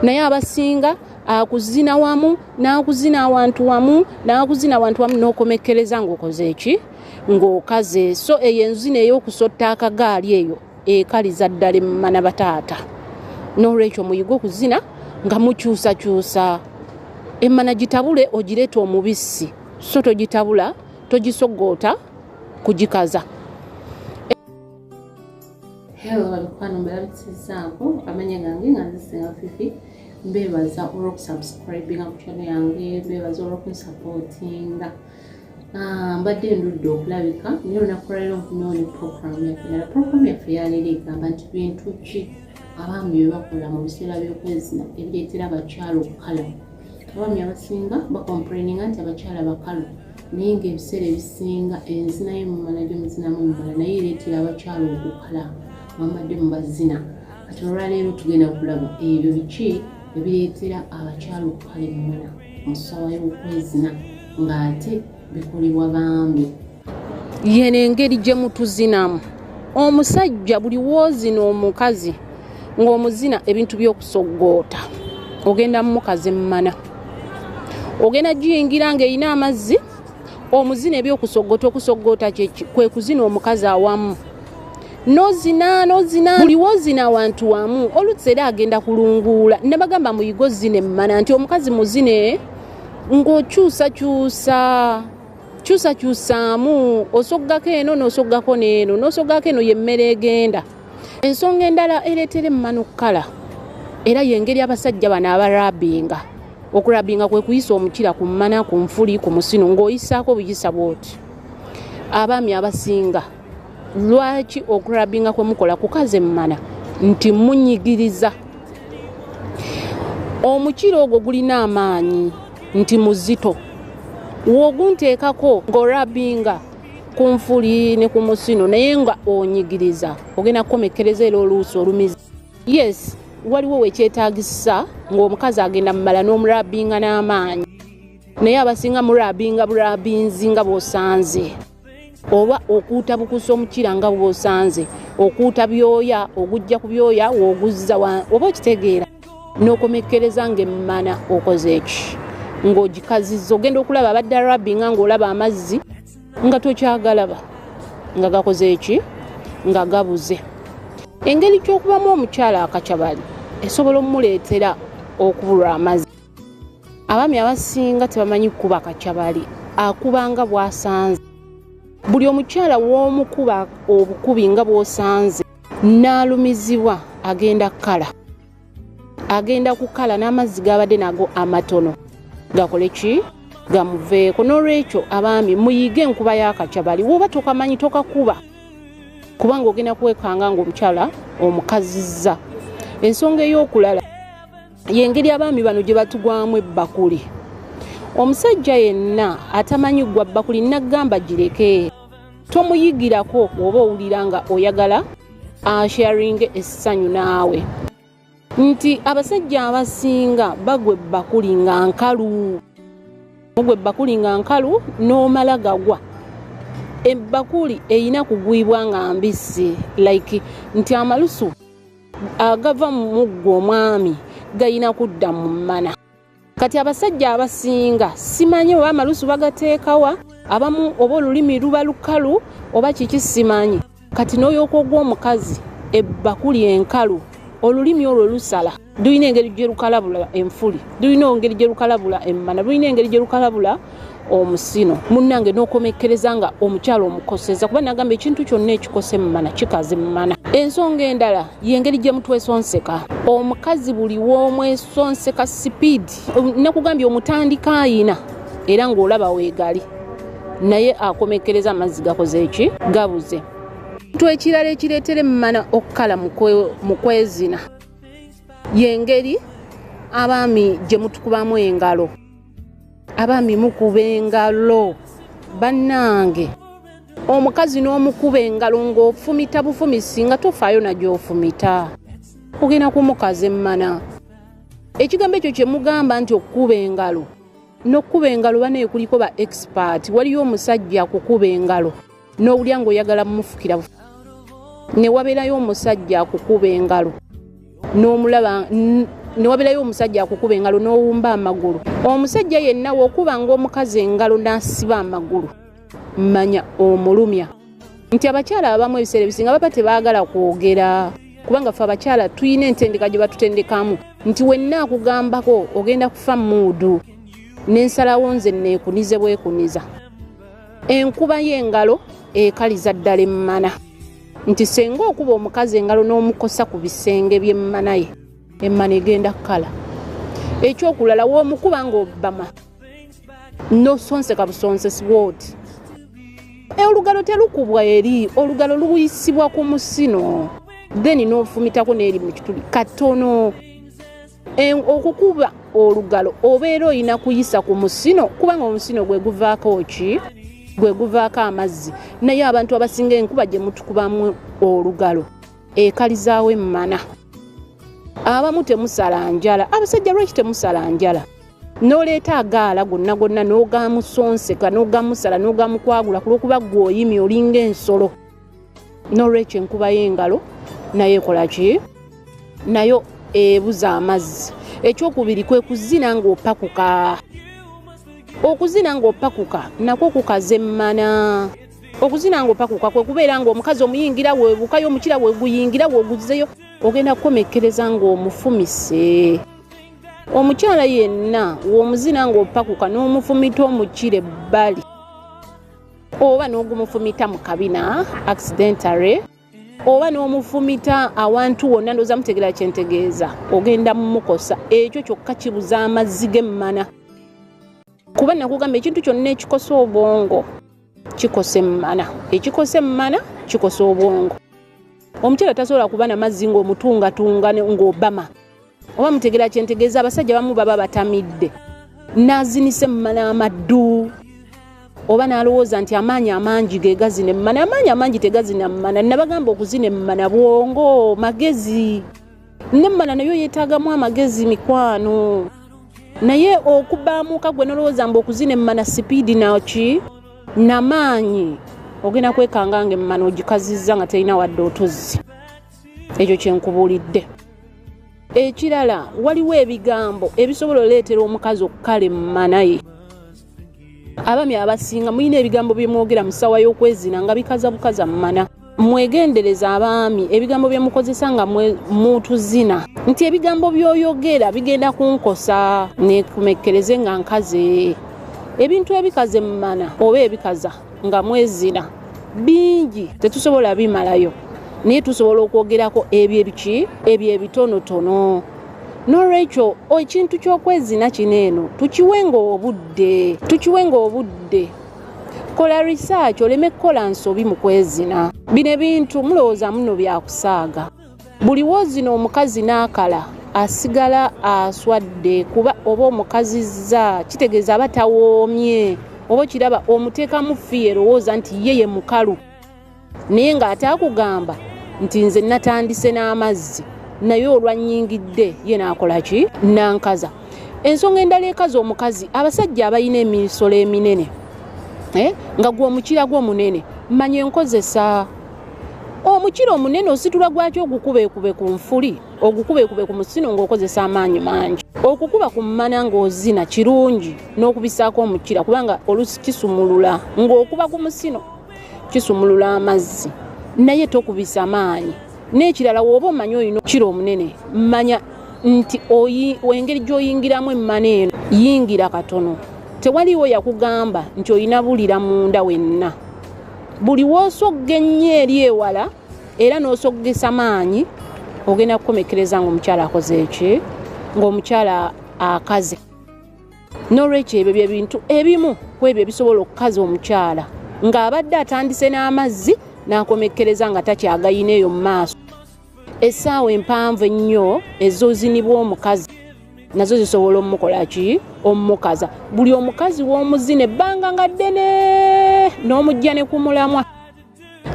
naye abasinga akuzina wamu n'akuzina abantu wamu n'okomekereza ng'okoze eki ng'okaze. So eyo enzina ey'okusotta akagaali eyo ekaliza ddala emmana bataata. N'olwekyo muyiga okuzina nga mukyusakyusa. Emmana gitabule ogireeta omubisi, so togitabula togisogoota kugikaza. Hello, balukwano mbalabisizaako amanya gange nga nzisenga Fifi. Mbebaza olw'okusubscribinga ku channel yange, mbebaza olw'okunsupportinga. Mbadde ndudde okulabika naye olunaku lwaleero nfunye program yaffe. Program yaffe yaleero egamba nti bintu ki abaami bye bakola mu biseera by'okwezina ebireetera abakyala okukala. Abaami abasinga bakomplaininga nti abakyala bakalu, naye ng'ebiseera ebisinga enzina y'emmana gy'omuzinamu emmala naye ereetera abakyala okukala bambadde mu bazina. Kati olwaleero tugenda kulaba ebyo biki ebireetera abakyala okukala emmana mu ssaawa y'okwezina ng'ate bikolebwa bambi. Yeno engeri gye mutuzinamu. Omusajja buli woozina omukazi ng'omuzina ebintu by'okusoggoota, ogenda mmukazi emmana. Ogenda giyingira ng'erina amazzi, omuzina ebyokusoggoota. Okusoggoota kwe kuzina omukazi awamu. Nozina buli woozina awantu wamu olutse era agenda kulunguula. Nabagamba muyigo zine emmana nti omukazi muzine ng'okyusakyusaamu, osoggako eno n'osoggako n'eno, n'osoggako eno y'emmere egenda. Ensonga endala ereetera emmana okukala era y'engeri abasajja bano abarabinga. Okurabinga kwe kuyisa omukira ku mmana, ku nfuli, ku musino ng'oyisaako buyisa bw'oti. Abaami abasinga lwaki okurabinga kwe mukola kukaza emmana? Nti munyigiriza. Omukira ogwo gulina amaanyi nti muzito. W'ogunteekako ng'orabinga ku nfuli ne ku musino naye nga onyigiriza, ogenda kukomekereza era oluusi olumiza. Yes, waliwo wekyetaagisa ng'omukazi agenda mumala n'omurabinga n'amaanyi, naye abasinga murabinga burabinzi nga bw'osanze, oba okuuta bukusa omukira nga bw'osanze, okuuta byoya ogujja ku byoya w'oguzza oba okitegeera, n'okomekereza ng'emmana okoze eki ng'ogikazizza. Ogenda okulaba abadde arabinga ng'olaba amazzi nga tokyagalaba nga gakoze eki nga gabuze. Engeri ky'okubamu omukyala akakyabali esobola omuleetera okubulwa amazzi. Abaami abasinga tebamanyi kukuba akakyabali, akubanga bw'asanze. Buli omukyala w'omukuba obukubi nga bw'osanze n'alumizibwa agenda kukala. Agenda kukala n'amazzi g'abadde nago amatono gakole ki gamuveeko. N'olwekyo abaami muyige enkuba y'akakyabali. W'oba tokamanyi tokakuba kubanga ogenda kwekanga ng'omukyala omukazizza. Ensonga ey'okulala y'engeri abaami bano gye batugwamu ebbakuli. Omusajja yenna atamanyi gwa bbakuli nagamba gireke. Tomuyigirako oba owulira nga oyagala asharinge essanyu naawe. Nti abasajja abasinga bagwa ebbakuli nga nkalu. Mugwa ebbakuli nga nkalu n'omala gagwa. Ebbakuli eyina kugwibwa nga mbisi, like nti amalusu agava mu muggo omwami gayina kudda mu mmana. Kati abasajja abasinga simanyi oba amalusu bagateekawa, abamu oba olulimi luba lukalu oba kiki simanyi. Kati n'oyooka ogw'omukazi ebbakuli enkalu, olulimi olwo lusala. Lulina engeri gye lukalabula enfuli, lulina engeri gye lukalabula emmana, lulina engeri gye lukalabula omusino. Munnange n'okomekereza nga omukyala omukoseza kuba nagamba ekintu kyonna ekikosa emmana kikaza emmana. Ensonga endala y'engeri gye mutwesonseka. Omukazi buli w'omwesonseka sipiidi nakugambye omutandika ayina era ng'olaba weegali, naye akomekereza amazzi gakoze eki gabuze. Ekirala ekireetera emmana okukala mu kwezina y'engeri abaami gye mutukubamu engalo. Abaami mukuba engalo bannange. Omukazi n'omukuba engalo ng'ofumita bufumisi nga tofaayo na gy'ofumita, ogenda kumukaza emmana. Ekigambo ekyo kye mugamba nti okukuba engalo, n'okukuba engalo banaye kuliko ba expert. Waliyo omusajja akukuba engalo n'owulya ng'oyagala mufukira, ne wabeerayo omusajja akukuba engalo n'omulaba ne wabirayo omusajja akukuba engalo n'owumba amagulu. Omusajja yenna wokuba ng'omukazi engalo n'asiba amagulu, manya omulumya. Nti abakyala abamu ebiseera ebisinga baba tebaagala kwogera, kubanga ffe abakyala tuyina entendeka gye batutendekamu nti wenna akugambako ogenda kufa muudu, n'ensalawo nze neekunize bwekuniza. Enkuba y'engalo ekaliza ddala emmana, nti senga okuba omukazi engalo n'omukosa ku bisenge by'emmana ye, emmana egenda kkala. Ekyokulala w'omukuba ng'obama nosonseka busonsesi bw'oti. Olugalo terukubwa eri, olugalo luyisibwa ku musino, then n'ofumitako n'eri mu kituli katono. Okukuba olugalo obeera olina kuyisa ku musino, kubanga omusino gwe guvaako ki? Gwe guvaako amazzi. Naye abantu abasinga enkuba gye mutukubamu olugalo ekalizaawo emmana. Abamu temusala njala, abasajja lwaki temusala njala? N'oleeta agaala gonna gonna n'ogamusonseka n'ogamusala n'ogamukwagula kulwokuba gwe oyimye olinga ensolo. N'olwekyo enkuba y'engalo nayo ekola ki? Nayo ebuza amazzi. Ekyokubiri kwe kuzina ng'opakuka. Okuzina ng'opakuka nakwo kukaza emmana. Okuzina ng'opakuka kwe kubeera ng'omukazi omuyingira weebukayo, omukira weeguyingira weeguzeyo, ogenda kukomekkereza ng'omufumise. Omukyala yenna w'omuzina ng'opakuka n'omufumita omukire ebbali, oba n'ogumufumita mu kabina accidentally, oba n'omufumita awantu wonna ndooza mutegeera kyentegeeza, ogenda mumukosa. Ekyo kyokka kibuza amazzi g'emmana. Kuba nakugamba ekintu kyonna ekikosa obwongo kikosa emmana. Ekikosa emmana kikosa obwongo. Omukyala tasobola kuba na mazzi ng'omutungatunga ng'obama. Oba mutegeera kyentegeeza, abasajja bamu baba batamidde n'azinisa emmana amaddu, oba n'alowooza nti amaanyi amangi ge gazina emmana. Amaanyi amangi tegazina mmana. Nabagamba okuzina emmana bwongo, magezi. N'emmana nayo yeetaagamu amagezi mikwano. Naye okubaamuuka gwe n'olowooza mbu okuzina emmana sipiidi naki n'amaanyi, ogenda kwekanga ng'emmana ogikazizza nga terina wadde otuzzi. Ekyo kyenkubuulidde. Ekirala, waliwo ebigambo ebisobola oleetera omukazi okukala emmana ye. Abaami abasinga muyina ebigambo bye mwogera mu ssaawa y'okwezina nga bikaza bukaza mmana. Mwegendereza abaami ebigambo bye mukozesa nga mutuzina, nti ebigambo by'oyogera bigenda kunkosa, neekumekkereze nga nkaze. Ebintu ebikaza emmana oba ebikaza nga mwezina bingi, tetusobola bimalayo. Naye tusobola okwogerako ebyo ebiki? Ebyo ebitonotono. N'olwekyo ekintu ky'okwezina kino eno tukiwenga obudde. Kola research oleme kukola nsobi mu kwezina. Bino ebintu mulowooza muno byakusaaga. Buli wozina omukazi n'akala asigala aswadde, kuba oba omukazizza kitegeeza aba tawoomye, oba kiraba omuteekamu ffiye erowooza nti ye mukalu, naye ng'ate akugamba nti nze natandise n'amazzi, naye olwannyingidde ye n'akola ki? Nankaza. Ensonga endala ekaza omukazi, abasajja abalina emisolo eminene, nga gwe omukira gw'omunene, manya enkozesa. Omukira omunene ositula gwaki ogukubeekube ku nfuli, ogukubeekube ku musino ng'okozesa amaanyi mangi. Okukuba ku mmana ng'ozina kirungi n'okubisaako omukira, kubanga olusi kisumulula. Ng'okuba ku musino kisumulula amazzi, naye tokubisa maanyi. N'ekirala w'oba omanyi olina omukira omunene, manya nti engeri gy'oyingiramu emmana eno, yingira katono. Tewaliwo yakugamba nti olina bulira munda wenna. Buli w'osogga ennyo eri ewala era n'osoggesa maanyi, ogenda kukomekkereza ng'omukyala akoze eki? Ng'omukyala akaze. N'olwekyo ebyo byebintu ebimu ku ebyo ebisobola okukaza omukyala ng'abadde atandise n'amazzi n'akomekkereza nga takyagayina eyo mu maaso. Essaawa empanvu ennyo ez'ozinibwa omukazi nazo zisobola omukola ki? Omukaza. Buli omukazi w'omuzina ebbanga nga ddene n'omujja ne ku mulamwa.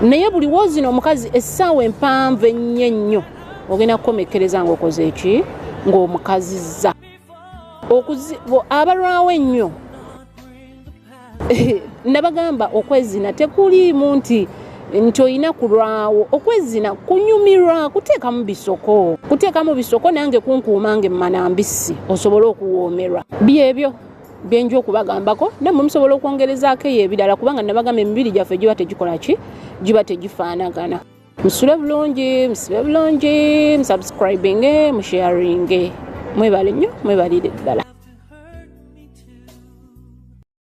Naye buli w'ozina omukazi essaawa empanvu ennyo ogenda kukomekkereza ng'okoze eki? Ng'omukazizza. Abalwawo ennyo nabagamba okwezina tekuliimu nti nti oyina kulwawo okwezina kunyumirwa kuteekamu bisoko nange kunkuumange mmana mbisi osobole okuwoomerwa byebyo byenja okubagambako nammwe musobola okwongerezaako eyo ebirala kubanga nabagamba emibiri gyaffe giba tegikola ki giba tegifaanagana musule bulungi musibe bulungi musubscribinge musharinge mwebale nnyo mwebalire ddala